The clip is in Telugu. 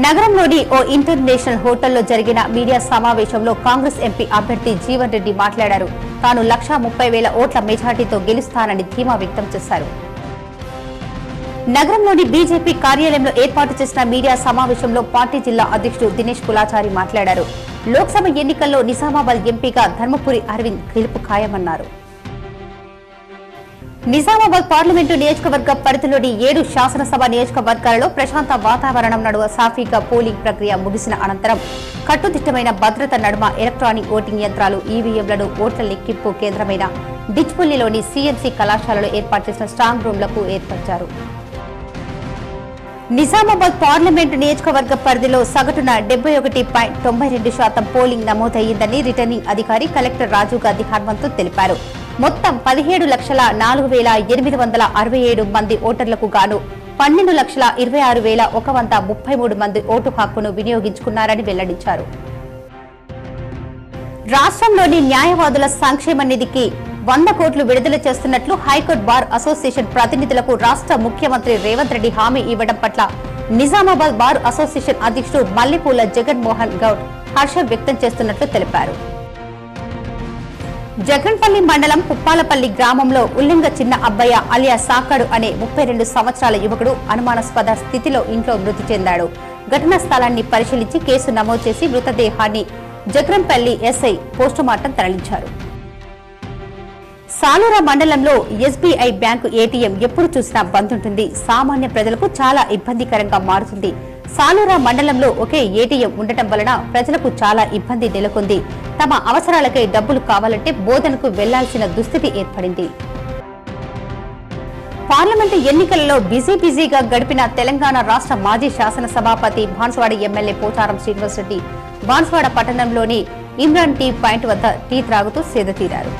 నగరంలోని ఓ ఇంటర్నేషనల్ హోటల్లో జరిగిన మీడియా సమావేశంలో కాంగ్రెస్ ఎంపీ అభ్యర్థి జీవన్ రెడ్డి మాట్లాడారు. తాను 1,30,000 ఓట్ల మెజార్టీతో గెలుస్తానని ధీమా వ్యక్తం చేశారు. నగరంలోని బీజేపీ కార్యాలయంలో ఏర్పాటు చేసిన మీడియా సమావేశంలో పార్టీ జిల్లా అధ్యక్షుడు దినేష్ కులాచారి మాట్లాడారు. లోక్సభ ఎన్నికల్లో నిజామాబాద్ ఎంపీగా ధర్మపురి అరవింద్ గెలుపు ఖాయమన్నారు. నిజామాబాద్ పార్లమెంటు నియోజకవర్గ పరిధిలోని 7 శాసనసభ నియోజకవర్గాలలో ప్రశాంత వాతావరణం నడుమ సాఫీగా పోలింగ్ ప్రక్రియ ముగిసిన అనంతరం కట్టుదిట్టమైన భద్రత నడుమ ఎలక్ట్రానిక్ ఓటింగ్ యంత్రాలు ఈవీఎంలను ఓట్ల లెక్కింపు కేంద్రమైన డిచ్పల్లిలోని సీఎంసీ కళాశాలలో ఏర్పాటు చేసిన స్ట్రాంగ్ రూమ్లకు ఏర్పరిచారు. నిజామాబాద్ పార్లమెంటు నియోజకవర్గ పరిధిలో సగటున 71.92% పోలింగ్ నమోదయ్యిందని రిటర్నింగ్ అధికారి కలెక్టర్ రాజు గాంధీ హనుమంతు తెలిపారు. మొత్తం 17,04,867 మంది ఓటర్లకు గాను 12,26,133 మంది ఓటు హక్కును వినియోగించుకున్నారని వెల్లడించారు. రాష్ట్రంలోని న్యాయవాదుల సంక్షేమ నిధికి 100 కోట్లు విడుదల చేస్తున్నట్లు హైకోర్టు బార్ అసోసియేషన్ ప్రతినిధులకు రాష్ట్ర ముఖ్యమంత్రి రేవంత్ రెడ్డి హామీ ఇవ్వడం పట్ల నిజామాబాద్ బార్ అసోసియేషన్ అధ్యక్షుడు మల్లెపూల జగన్మోహన్ గౌడ్ హర్షం వ్యక్తం చేస్తున్నట్లు తెలిపారు. జగన్పల్లి మండలం పుప్పాలపల్లి గ్రామంలో ఉల్లింగ చిన్న అబ్బయ్య అలియా సాకాడు అనే 32 సంవత్సరాల యువకుడు అనుమానాస్పద స్థితిలో ఇంట్లో మృతి చెందాడు. ఘటనా స్థలాన్ని పరిశీలించి కేసు నమోదు చేసి మృతదేహాన్ని జగన్పల్లి ఎస్ఐ పోస్టుమార్టం తరలించారు. సాలూరా మండలంలో ఎస్బీఐ బ్యాంకు ఏటీఎం ఎప్పుడు చూసినా బంద్ ఉంటుంది. సామాన్య ప్రజలకు చాలా ఇబ్బందికరంగా మారుతుంది. సాలూరా మండలంలో ఒకే ఏటీఎం ఉండటం వలన ప్రజలకు చాలా ఇబ్బంది నెలకొంది. తమ అవసరాలకై డబ్బులు కావాలంటే బోధనకు వెళ్లాల్సిన దుస్థితి ఏర్పడింది. పార్లమెంటు ఎన్నికలలో బిజీగా గడిపిన తెలంగాణ రాష్ట్ర మాజీ శాసన సభాపతి బాన్సువాడ ఎమ్మెల్యే పోచారం శ్రీనివాసరెడ్డి బాన్సువాడ పట్టణంలోని ఇమ్రాన్ టీ పాయింట్ వద్ద టీ త్రాగుతూ సేద తీరారు.